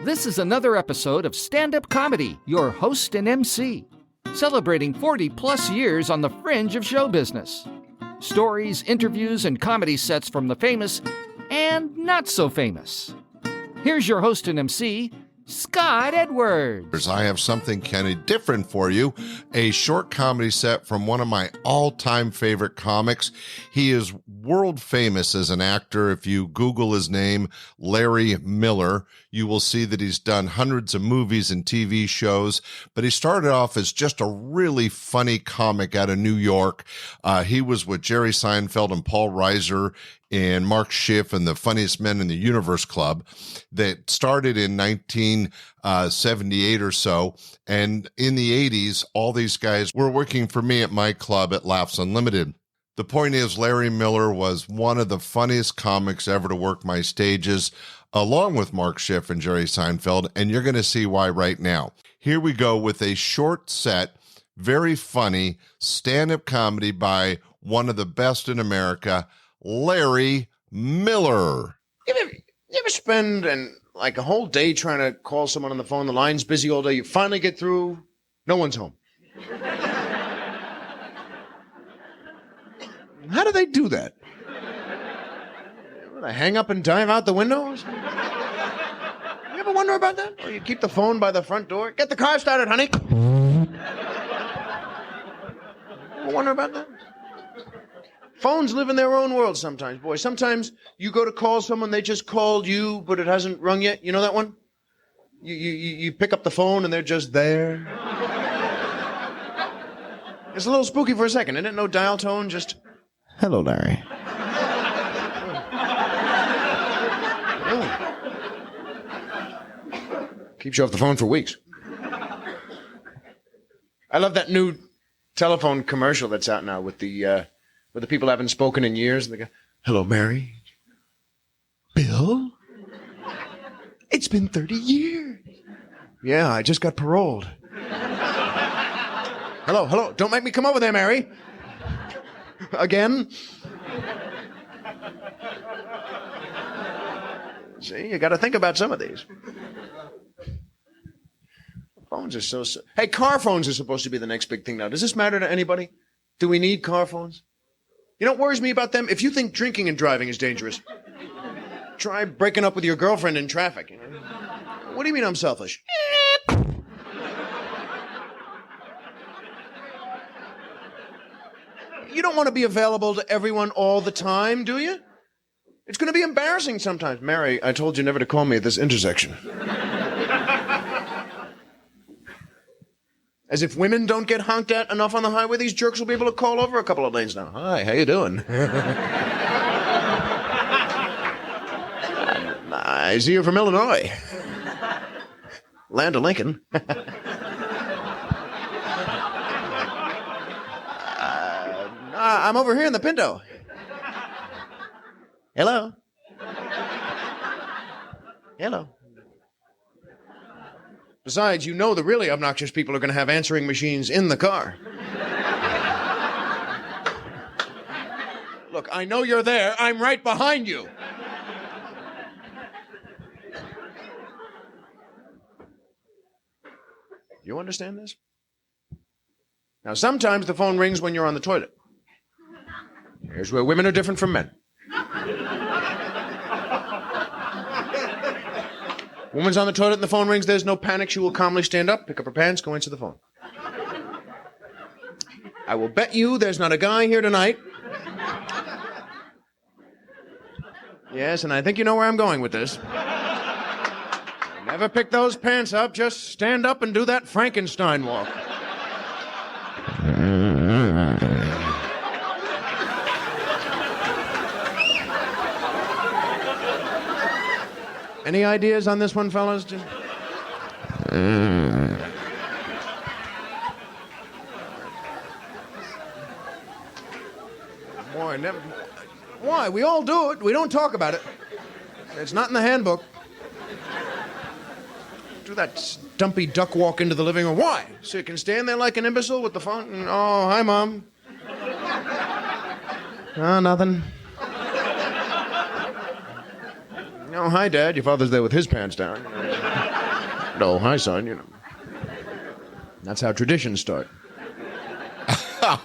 This is another episode of Stand-Up Comedy, your host and MC, celebrating 40-plus years on the fringe of show business. Stories, interviews, and comedy sets from the famous and not so famous. Here's your host and MC, Scott Edwards. I have something kind of different for you, a short comedy set from one of my all-time favorite comics. He is world famous as an actor. If you Google his name, Larry Miller, you will see that he's done hundreds of movies and TV shows, but he started off as just a really funny comic out of New York. He was with Jerry Seinfeld and Paul Reiser and Mark Schiff and the Funniest Men in the Universe Club that started in 1978 or so. And in the 80s, all these guys were working for me at my club at Laughs Unlimited. The point is, Larry Miller was one of the funniest comics ever to work my stages, along with Mark Schiff and Jerry Seinfeld, and you're going to see why right now. Here we go with a short set, very funny, stand-up comedy by one of the best in America, Larry Miller. You ever spend a whole day trying to call someone on the phone, the line's busy all day, you finally get through, no one's home. How do they do that? They hang up and dive out the window? You ever wonder about that? Or you keep the phone by the front door? Get the car started, honey. Ever wonder about that? Phones live in their own world sometimes, boy. Sometimes you go to call someone, they just called you, but it hasn't rung yet. You know that one? You pick up the phone and they're just there. It's a little spooky for a second, isn't it? No dial tone, just, hello, Larry. Keeps you off the phone for weeks. I love that new telephone commercial that's out now with the people haven't spoken in years, and they go, hello, Mary. Bill? It's been 30 years. Yeah, I just got paroled. Hello. Don't make me come over there, Mary. Again? See, you got to think about some of these. Phones are so... Hey, car phones are supposed to be the next big thing now. Does this matter to anybody? Do we need car phones? You know what worries me about them? If you think drinking and driving is dangerous, try breaking up with your girlfriend in traffic. You know? What do you mean I'm selfish? You don't want to be available to everyone all the time, do you? It's going to be embarrassing sometimes. Mary, I told you never to call me at this intersection. As if women don't get honked at enough on the highway, these jerks will be able to call over a couple of lanes now. Hi, how you doing? I see you're from Illinois. Land of Lincoln. I'm over here in the Pinto. Hello? Hello? Besides, you know the really obnoxious people are going to have answering machines in the car. Look, I know you're there. I'm right behind you. You understand this? Now, sometimes the phone rings when you're on the toilet. Here's where women are different from men. Woman's on the toilet and the phone rings. There's no panic. She will calmly stand up, pick up her pants, go answer the phone. I will bet you there's not a guy here tonight. Yes, and I think you know where I'm going with this. Never pick those pants up. Just stand up and do that Frankenstein walk. Any ideas on this one, fellas? Boy, never... Why? We all do it. We don't talk about it. It's not in the handbook. Do that stumpy duck walk into the living room. Why? So you can stand there like an imbecile with the phone and, oh, hi, Mom. Oh, nothing. Oh, hi, Dad. Your father's there with his pants down. Oh, hi, son. You know, that's how traditions start.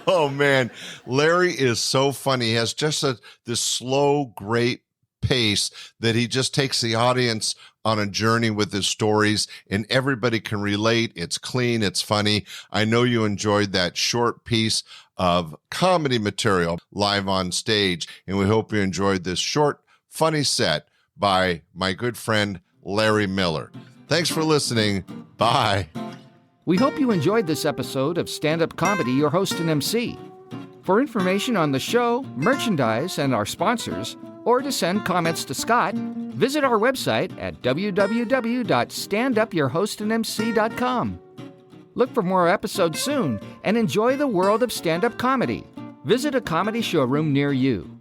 Oh man, Larry is so funny. He has just this slow, great pace that he just takes the audience on a journey with his stories, and everybody can relate. It's clean, it's funny. I know you enjoyed that short piece of comedy material live on stage, and we hope you enjoyed this short, funny set by my good friend Larry Miller. Thanks for listening. Bye. We hope you enjoyed this episode of Stand-Up Comedy, Your Host and MC. For information on the show, merchandise, and our sponsors, or to send comments to Scott, visit our website at www.standupyourhostandmc.com. Look for more episodes soon and enjoy the world of stand-up comedy. Visit a comedy showroom near you.